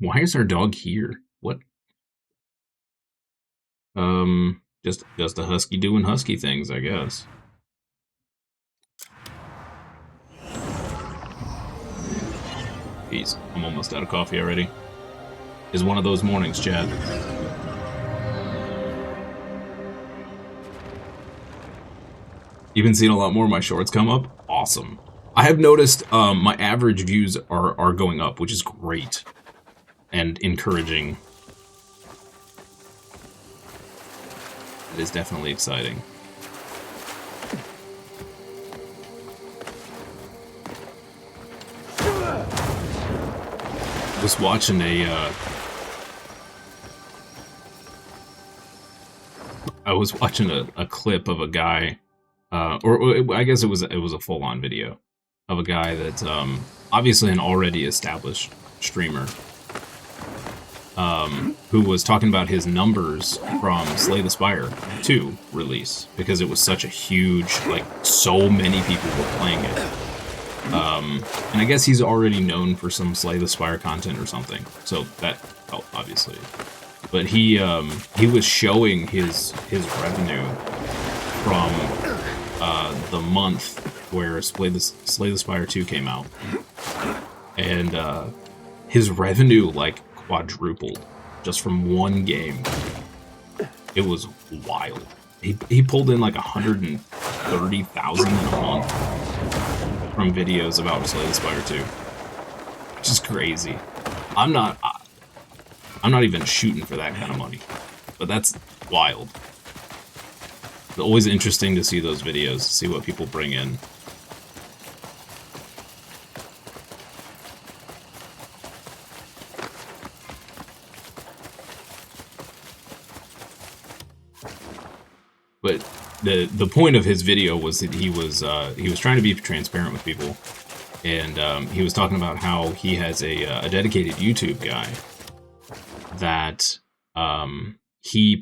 Why is our dog here? What? Just a husky doing husky things, I guess. Jeez, I'm almost out of coffee already. It's one of those mornings, Chad. You've been seeing a lot more of my shorts come up? Awesome. I have noticed my average views are going up, which is great and encouraging. It is definitely exciting. Was watching a clip of a guy, or I guess it was a full-on video of a guy that's obviously an already established streamer, who was talking about his numbers from Slay the Spire 2 release, because it was such a huge, like, so many people were playing it. And I guess he's already known for some Slay the Spire content or something, so that helped, obviously. But he was showing his revenue from the month where Slay the Spire 2 came out, and his revenue like quadrupled just from one game. It was wild. He pulled in like 130,000 in a month from videos about Slay the Spire 2, which is crazy. I'm not even shooting for that kind of money, but that's wild. It's always interesting to see those videos, see what people bring in. But the point of his video was that he was trying to be transparent with people, and he was talking about how he has a dedicated YouTube guy that he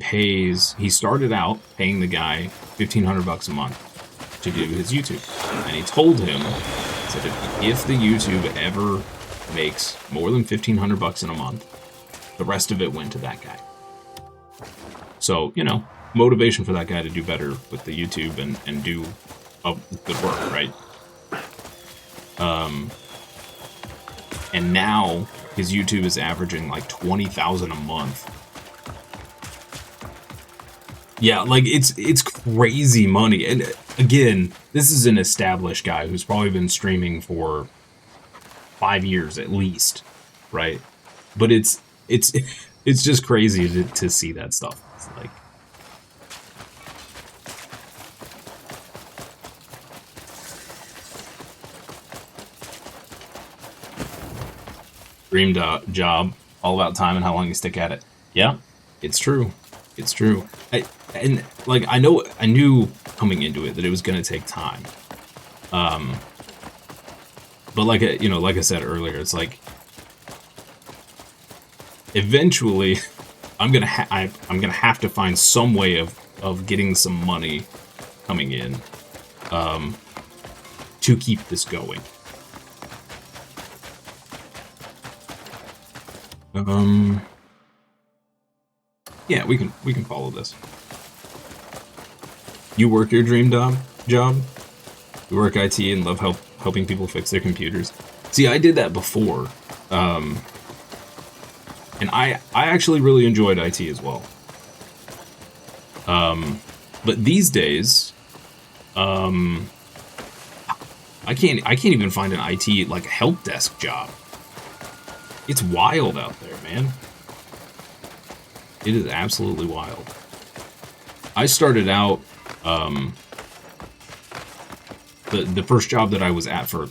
started out paying the guy $1,500 a month to do his YouTube, and he told him, said if the YouTube ever makes more than $1,500 in a month, the rest of it went to that guy. So, you know, motivation for that guy to do better with the YouTube and do good work, right? And now his YouTube is averaging like 20,000 a month. Yeah, like it's crazy money. And again, this is an established guy who's probably been streaming for 5 years at least, right? But it's just crazy to see that stuff. It's like, dream job, all about time and how long you stick at it. Yeah, it's true. It's true. I knew coming into it that it was going to take time. But like I said earlier, it's like eventually I'm gonna have to find some way of getting some money coming in to keep this going. Yeah, we can follow this. You work your dream job? You work IT and love helping people fix their computers? See, I did that before. And I actually really enjoyed IT as well. But these days, I can't even find an IT like help desk job. It's wild out there, man. It is absolutely wild. I started out, the first job that I was at for,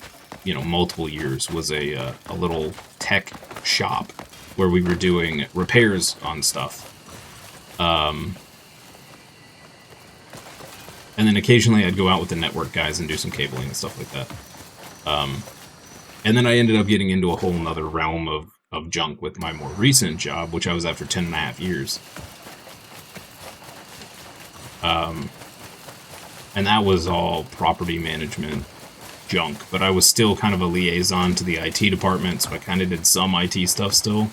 multiple years was a little tech shop where we were doing repairs on stuff. And then occasionally I'd go out with the network guys and do some cabling and stuff like that. And then I ended up getting into a whole nother realm of junk with my more recent job, which I was at for 10 and a half years. And that was all property management junk, but I was still kind of a liaison to the IT department, so I kind of did some IT stuff still.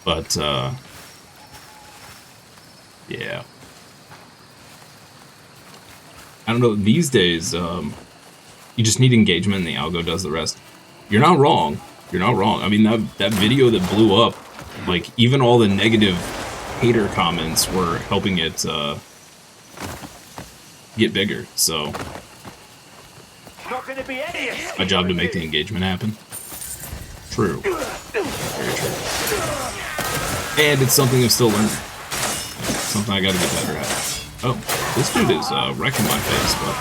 But, yeah. I don't know, these days, you just need engagement and the algo does the rest. You're not wrong. You're not wrong. I mean, that video that blew up, like, even all the negative hater comments were helping it, get bigger, so... Not gonna be any My job to make the engagement happen. True. Very true. And it's something I'm still learning. Something I gotta get better at. Oh, this dude is wrecking my face, but...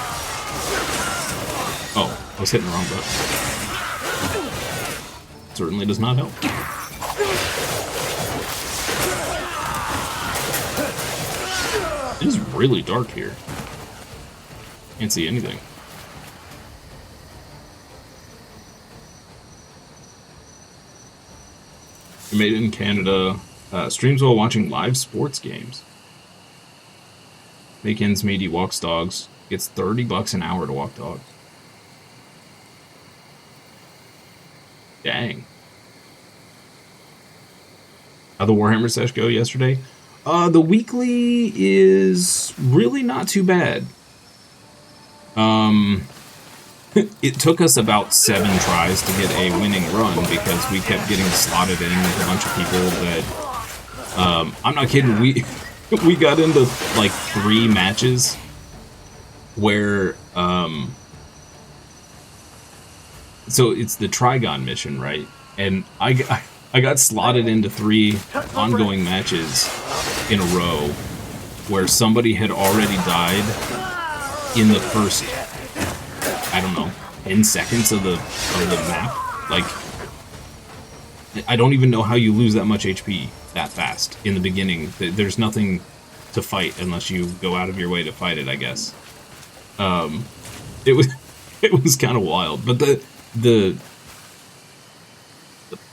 Oh, I was hitting the wrong button. Certainly does not help. It is really dark here. Can't see anything. You made it in Canada. Streams while watching live sports games. Make ends meet, he walks dogs. Gets $30 an hour to walk dogs. Dang. How'd the Warhammer sesh go yesterday? The weekly is really not too bad. It took us about 7 tries to get a winning run because we kept getting slotted in with a bunch of people that... I'm not kidding, we got into, like, 3 matches where, so it's the Trigon mission, right? And I got slotted into 3 ongoing matches in a row where somebody had already died in the first, I don't know, 10 seconds of the map. Like, I don't even know how you lose that much HP that fast in the beginning. There's nothing to fight unless you go out of your way to fight it, I guess. It was kind of wild, but the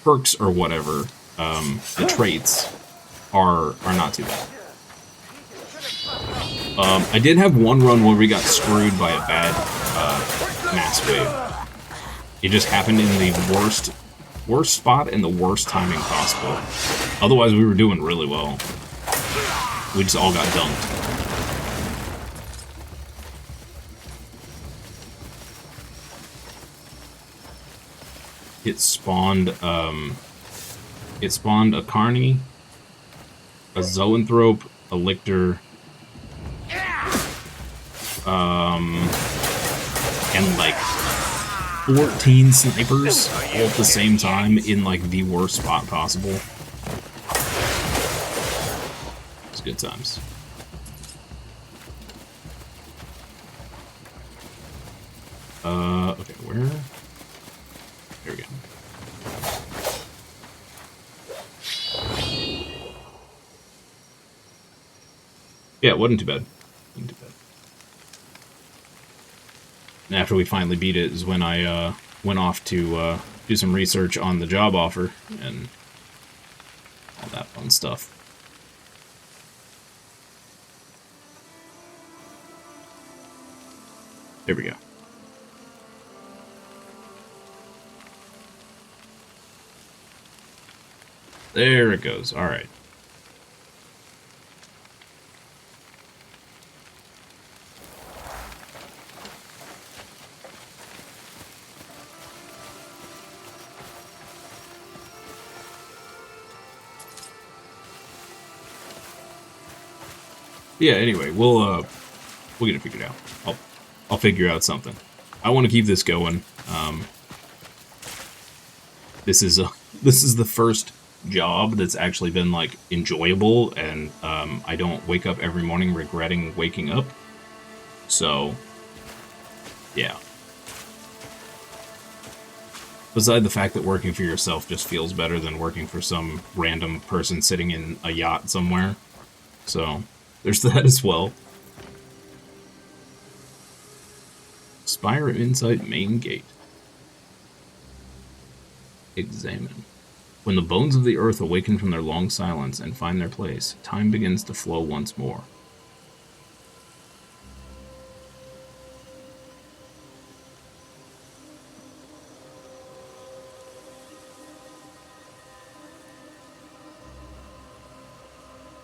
perks or whatever, the traits are not too bad. I did have one run where we got screwed by a bad mass wave. It just happened in the worst spot and the worst timing possible. Otherwise, we were doing really well. We just all got dunked. It spawned a Carney, a Zoanthrope, a Lictor, and like 14 snipers all at the same time in like the worst spot possible. It's good times. Okay, where? There we go. Yeah, it wasn't too bad. Wasn't too bad. And after we finally beat it is when I went off to do some research on the job offer and all that fun stuff. There we go. There it goes. All right. Yeah, anyway, we'll get it figured out. I'll figure out something. I want to keep this going. This is the first job that's actually been like enjoyable, and I don't wake up every morning regretting waking up. So, yeah. Beside the fact that working for yourself just feels better than working for some random person sitting in a yacht somewhere. So, there's that as well. Spire Insight main gate. Examine. When the bones of the earth awaken from their long silence and find their place, time begins to flow once more.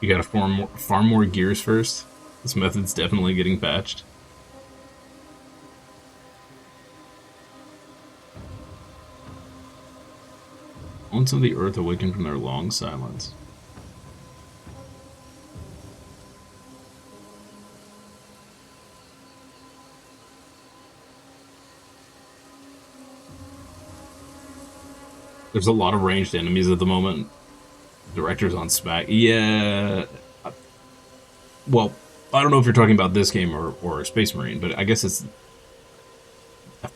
You gotta farm more gears first. This method's definitely getting patched. Once of the earth awaken from their long silence. There's a lot of ranged enemies at the moment. Director's on spec. Yeah. Well, I don't know if you're talking about this game or Space Marine, but I guess it's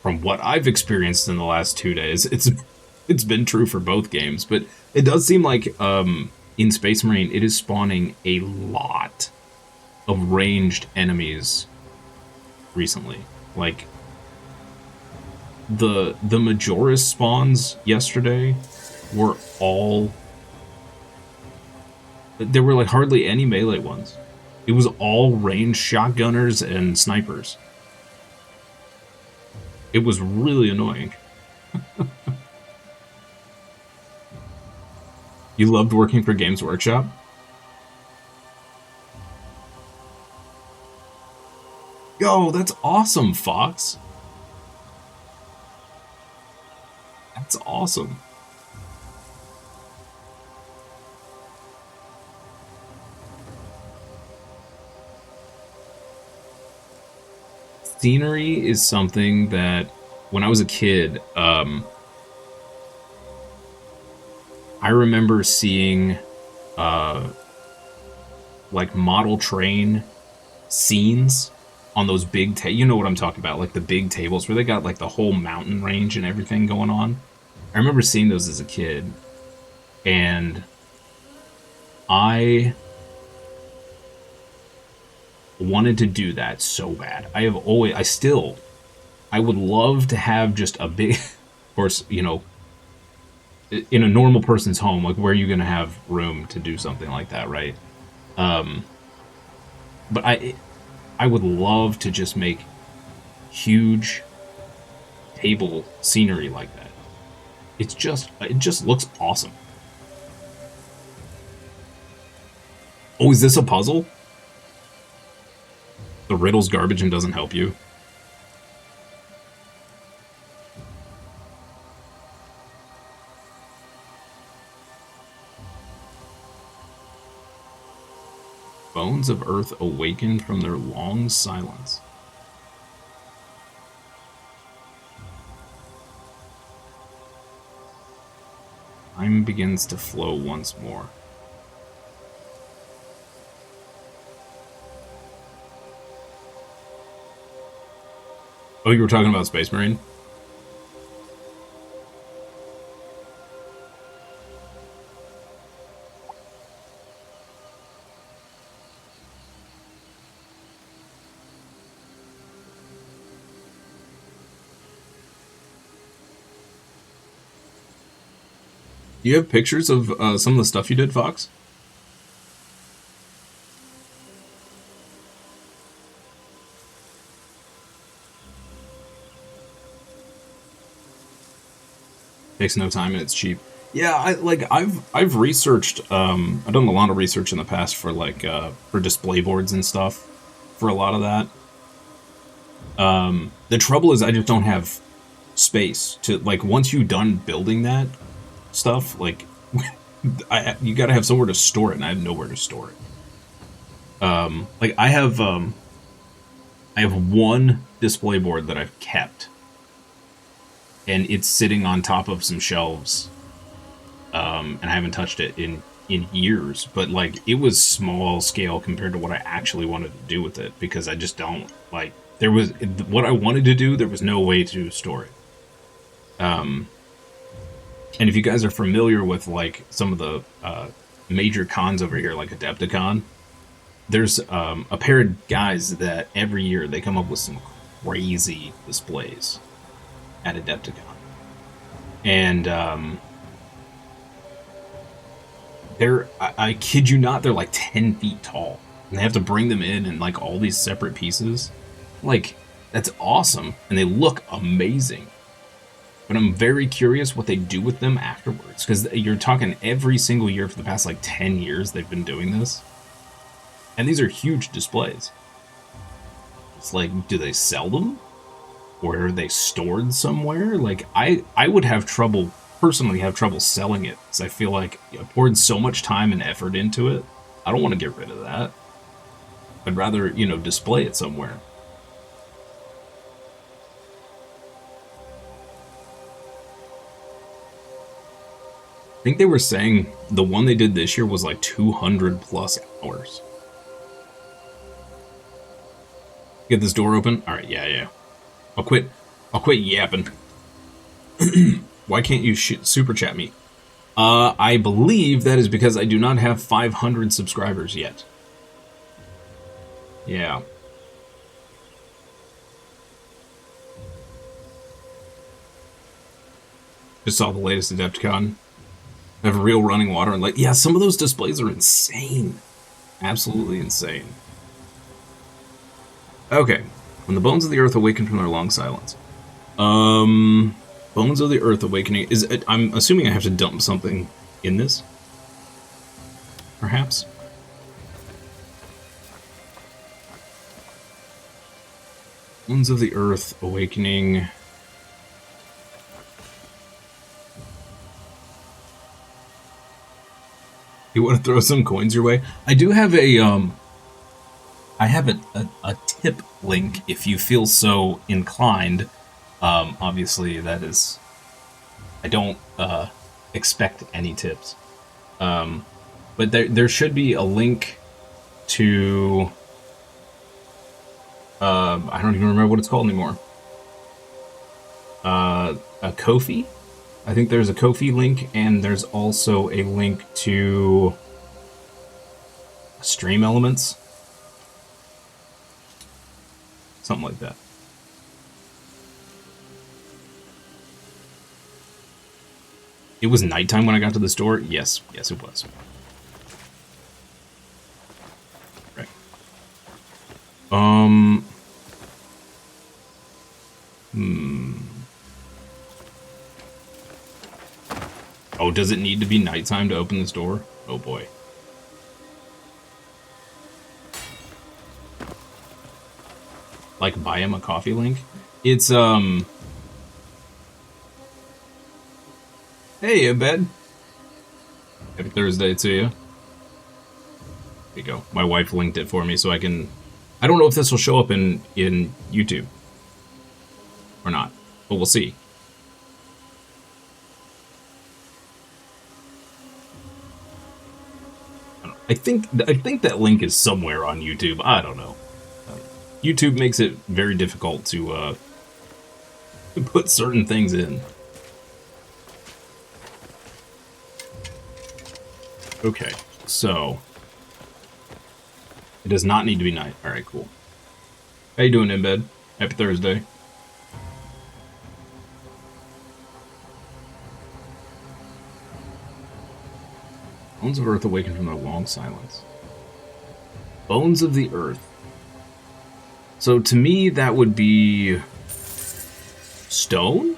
from what I've experienced in the last 2 days, it's been true for both games, but it does seem like in Space Marine it is spawning a lot of ranged enemies recently. Like the Majoris spawns yesterday were all, there were like hardly any melee ones. It was all ranged shotgunners and snipers. It was really annoying. You loved working for Games Workshop? Yo, that's awesome, Fox. That's awesome. Scenery is something that, when I was a kid, I remember seeing, like, model train scenes on those big, you know what I'm talking about, like the big tables where they got, like, the whole mountain range and everything going on. I remember seeing those as a kid, and I wanted to do that so bad. I would love to have just a big, of course, you know, in a normal person's home, like, where are you going to have room to do something like that, right? But I would love to just make huge table scenery like that. It just looks awesome. Oh, is this a puzzle? The riddle's garbage and doesn't help you. Bones of Earth awaken from their long silence. Time begins to flow once more. Oh, you were talking about Space Marine? Do you have pictures of some of the stuff you did, Fox? Takes no time and it's cheap. Yeah, I've researched. I've done a lot of research in the past for for display boards and stuff. For a lot of that. The trouble is I just don't have space to, like, once you're done building that stuff, like, you gotta have somewhere to store it, and I have nowhere to store it. Like, I have one display board that I've kept, and it's sitting on top of some shelves, and I haven't touched it in years, but, like, it was small scale compared to what I actually wanted to do with it, because I just don't, like, what I wanted to do, there was no way to store it. And if you guys are familiar with, like, some of the major cons over here, like Adepticon, there's a pair of guys that every year they come up with some crazy displays at Adepticon. And I kid you not, they're like 10 feet tall. And they have to bring them in like all these separate pieces. Like, that's awesome. And they look amazing. But I'm very curious what they do with them afterwards. Because you're talking every single year for the past, like, 10 years they've been doing this. And these are huge displays. It's like, do they sell them? Or are they stored somewhere? Like, I would have trouble, personally have trouble selling it, because I feel like I poured so much time and effort into it. I don't want to get rid of that. I'd rather, you know, display it somewhere. I think they were saying the one they did this year was like 200 plus hours. Get this door open? Alright, yeah. I'll quit yapping. Why can't you super chat me? I believe that is because I do not have 500 subscribers yet. Yeah. Just saw the latest Adepticon. Have real running water and like, yeah, some of those displays are insane. Absolutely insane. Okay. When the bones of the earth awaken from their long silence. Bones of the earth awakening. Is it, I'm assuming I have to dump something in this? Perhaps? Bones of the earth awakening. You want to throw some coins your way? I do have a, I have a tip link if you feel so inclined. Obviously, that is... I don't expect any tips. But there should be a link to... I don't even remember what it's called anymore. A Ko-fi? I think there's a Ko-fi link, and there's also a link to Stream Elements. Something like that. It was nighttime when I got to the store? Yes, it was. Right. Oh, does it need to be nighttime to open this door? Oh boy. Like, buy him a coffee link? It's, Hey, Embed. Happy Thursday to you. There you go. My wife linked it for me so I can... I don't know if this will show up in YouTube. Or not. But we'll see. I think that link is somewhere on YouTube. I don't know. YouTube makes it very difficult to put certain things in. Okay, so it does not need to be night. All right, cool. How you doing, Embed? Happy Thursday. Bones of Earth awaken from their long silence. Bones of the Earth. So to me, that would be stone?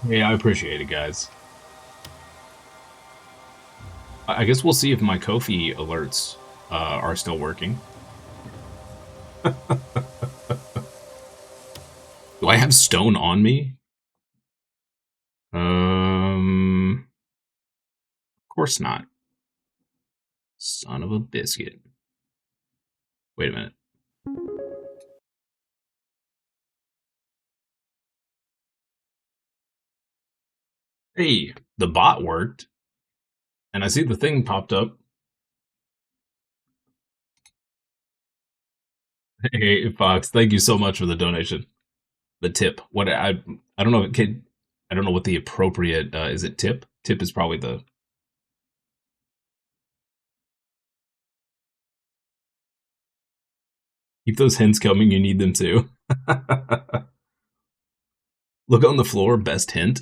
Yeah, I appreciate it, guys. I guess we'll see if my Ko-fi alerts are still working. Do I have stone on me? Of course not. Son of a biscuit. Wait a minute. Hey, the bot worked. And I see the thing popped up. Hey, Fox, thank you so much for the donation. The tip. What I don't know, kid. I don't know what the appropriate is. It tip? Tip is probably the... Keep those hints coming. You need them too. Look on the floor. Best hint.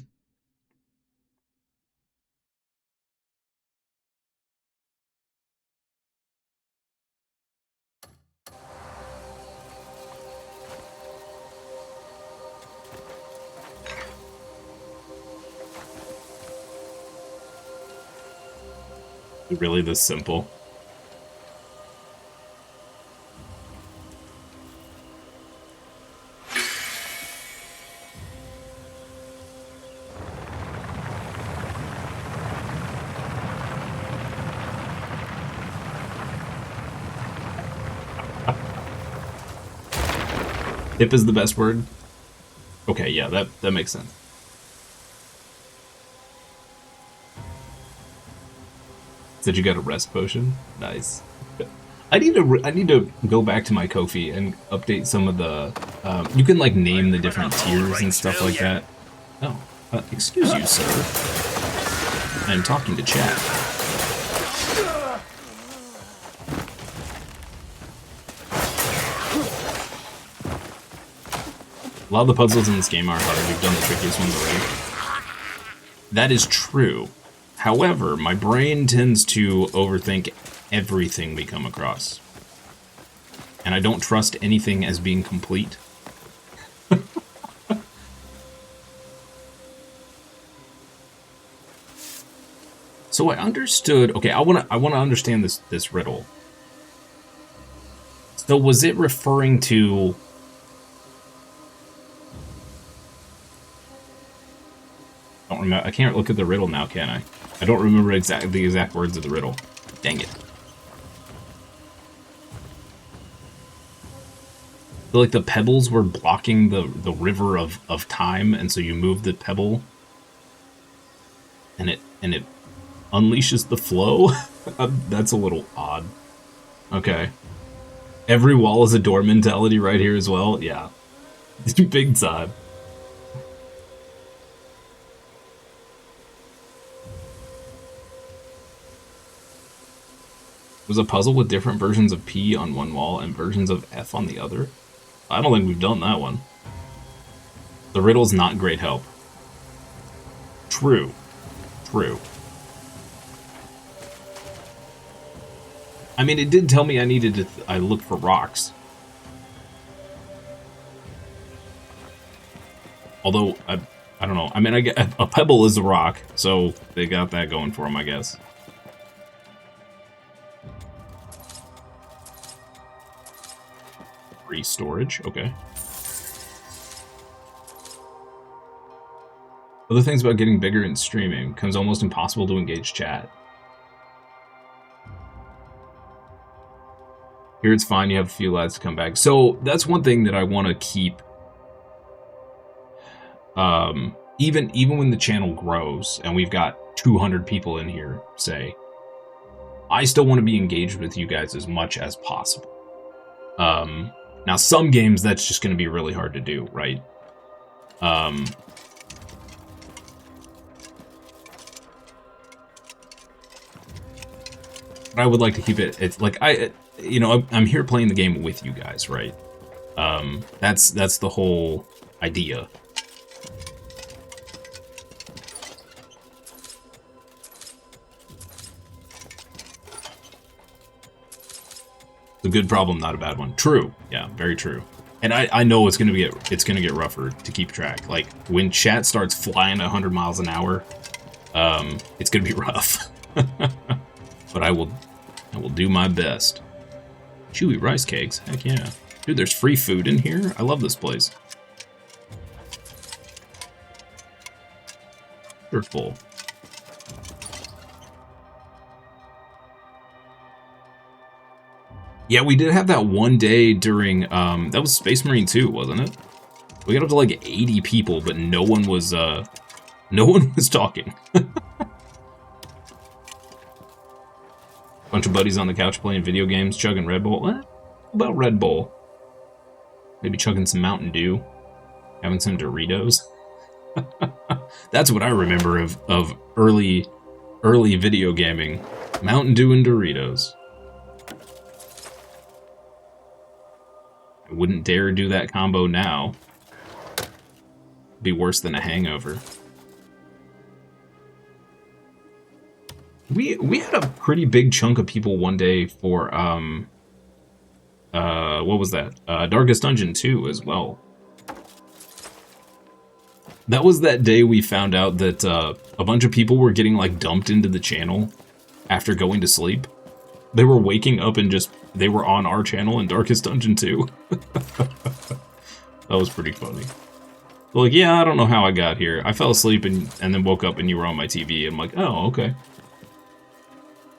Really this simple? Hip is the best word? Okay, yeah, that makes sense. Said you got a rest potion? Nice. I need to go back to my Ko-fi and update some of the. You can like name the different tiers and stuff like that. Oh, excuse you, sir. I'm talking to chat. A lot of the puzzles in this game are hard. We've done the trickiest ones already. That is true. However, my brain tends to overthink everything we come across. And I don't trust anything as being complete. So I understood. Okay, I want to understand this riddle. So was it referring to? I don't remember. I can't look at the riddle now, can I? I don't remember the exact words of the riddle. Dang it. I feel like the pebbles were blocking the river of time, and so you move the pebble, and it unleashes the flow. That's a little odd. Okay. Every wall is a door mentality right here as well. Yeah. Big time. Was a puzzle with different versions of P on one wall and versions of F on the other? I don't think we've done that one. The riddle's not great help. True. True. I mean, it did tell me I needed to... I look for rocks. Although, I don't know. I mean, a pebble is a rock, so they got that going for them, I guess. Free storage, okay. Other things about getting bigger and streaming. Becomes almost impossible to engage chat. Here it's fine, you have a few lads to come back. So that's one thing that I want to keep. Even when the channel grows and we've got 200 people in here, say, I still want to be engaged with you guys as much as possible. Now, some games, that's just going to be really hard to do, right? But I would like to keep it. It's like I'm here playing the game with you guys, right? That's the whole idea. It's a good problem, not a bad one. True. Yeah, very true. And I know it's gonna get rougher to keep track. Like when chat starts flying 100 miles an hour, it's gonna be rough. But I will do my best. Chewy rice cakes, heck yeah. Dude, there's free food in here. I love this place. They're full. Yeah, we did have that one day during, that was Space Marine 2, wasn't it? We got up to like 80 people, but no one was talking. Bunch of buddies on the couch playing video games, chugging Red Bull. What about Red Bull? Maybe chugging some Mountain Dew, having some Doritos. That's what I remember of early video gaming. Mountain Dew and Doritos. I wouldn't dare do that combo now. It'd be worse than a hangover. We had a pretty big chunk of people one day for what was that? Darkest Dungeon 2 as well. That was that day we found out that a bunch of people were getting like dumped into the channel after going to sleep. They were waking up and they were on our channel in Darkest Dungeon 2. That was pretty funny. Like, yeah, I don't know how I got here. I fell asleep and then woke up and you were on my TV. I'm like, oh, okay.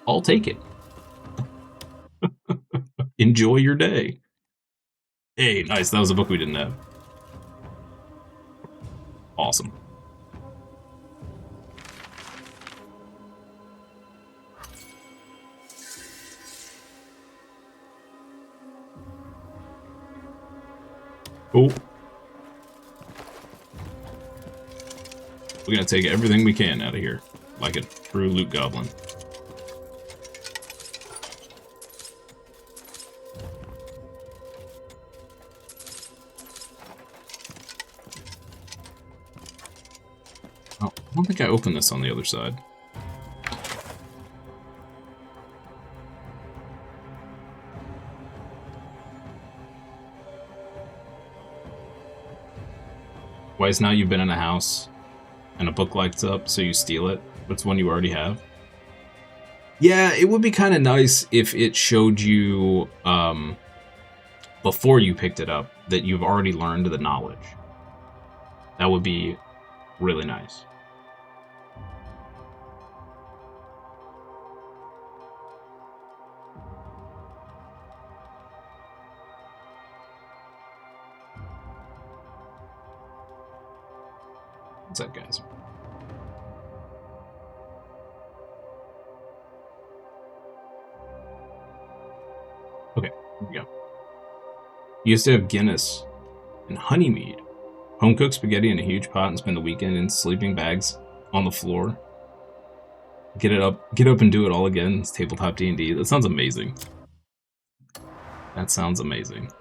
I'll take it. Enjoy your day. Hey, nice. That was a book we didn't have. Awesome. Cool. We're gonna take everything we can out of here, like a true loot goblin. Oh, I don't think I opened this on the other side. Why is now you've been in a house and a book lights up, so you steal it? It's one you already have. Yeah, it would be kind of nice if it showed you, before you picked it up, that you've already learned the knowledge. That would be really nice. What's up, guys? Okay, here we go. You used to have Guinness and honeymead. Home-cooked spaghetti in a huge pot and spend the weekend in sleeping bags on the floor. Get up and do it all again. It's tabletop D&D. That sounds amazing. That sounds amazing.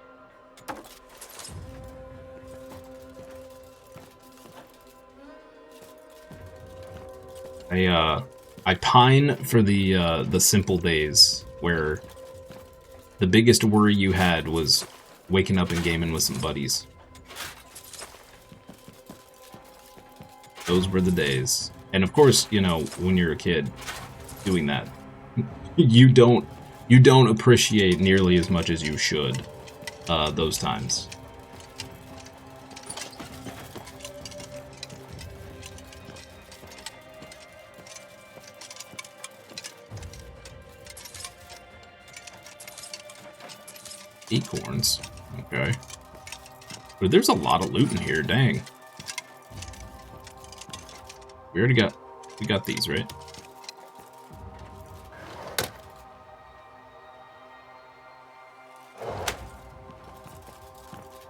I pine for the simple days where the biggest worry you had was waking up and gaming with some buddies. Those were the days. And of course, you know, when you're a kid doing that, you don't appreciate nearly as much as you should those times. Acorns. Okay. But there's a lot of loot in here, dang. We got these, right?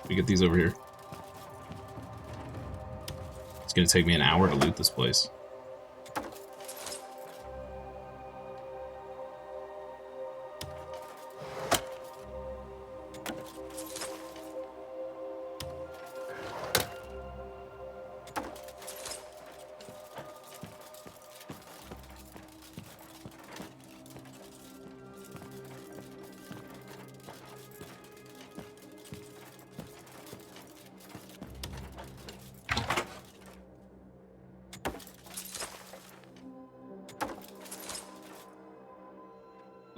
We get these over here. It's gonna take me an hour to loot this place.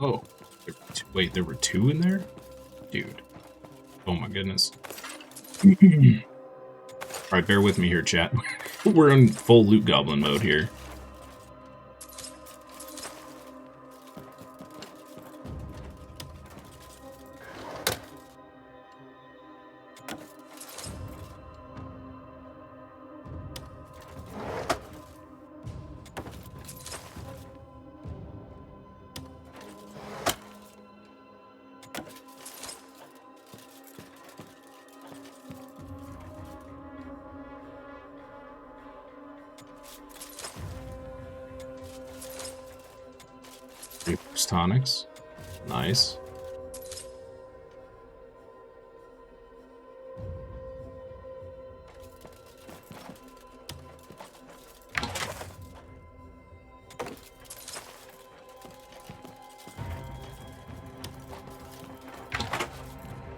Oh, wait, there were two in there? Dude. Oh my goodness. Alright, bear with me here, chat. We're in full loot goblin mode here. Tonics. Nice.